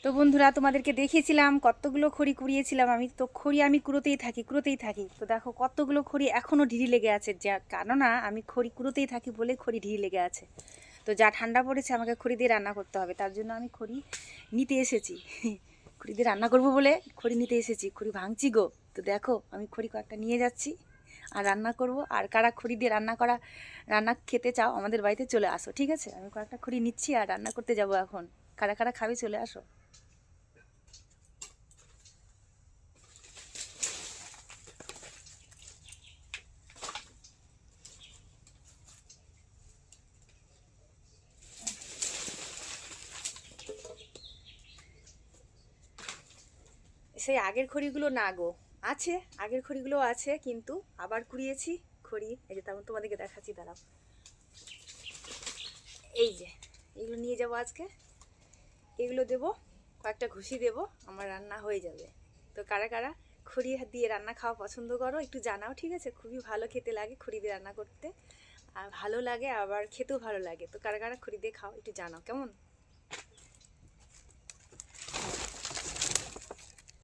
তো বন্ধুরা, তোমাদেরকে দেখিয়েছিলাম কতগুলো খড়ি কুড়িয়েছিলাম। আমি কুড়োতেই থাকি। তো দেখো কতগুলো খড়ি এখনও ঢিরি লেগে আছে, যা কেননা আমি খড়ি কুড়োতেই থাকি বলে খড়ি ঢিরি লেগে আছে। তো যা ঠান্ডা পড়েছে আমাকে খড়ি দিয়ে রান্না করতে হবে, তার জন্য আমি খড়ি নিতে এসেছি। খড়ি দিয়ে রান্না করব বলে খড়ি নিতে এসেছি, খড়ি ভাঙছি গো। তো দেখো আমি খড়ি কয়েকটা নিয়ে যাচ্ছি আর রান্না করব। আর কারা খড়ি দিয়ে রান্না খেতে চাও আমাদের বাড়িতে চলে আসো, ঠিক আছে? আমি কয়েকটা খড়ি নিচ্ছি আর রান্না করতে যাব এখন। কারা কারা খাবে চলে আসো। সেই আগের খড়িগুলো না গো, আছে, আগের খড়িগুলো আছে, কিন্তু আবার কুড়িয়েছি খড়ি। এই যে তেমন তোমাদেরকে দেখাচ্ছি, দাঁড়াও। এই যে এগুলো নিয়ে যাব আজকে, এগুলো দেবো, কয়েকটা ঘুষি দেবো, আমার রান্না হয়ে যাবে। তো কারা কারা খড়ি দিয়ে রান্না খাওয়া পছন্দ করো একটু জানাও, ঠিক আছে? খুবই ভালো খেতে লাগে খড়ি দিয়ে রান্না করতে, আর ভালো লাগে, আবার খেতেও ভালো লাগে। তো কারা কারা খড়ি দিয়ে খাও একটু জানাও, কেমন?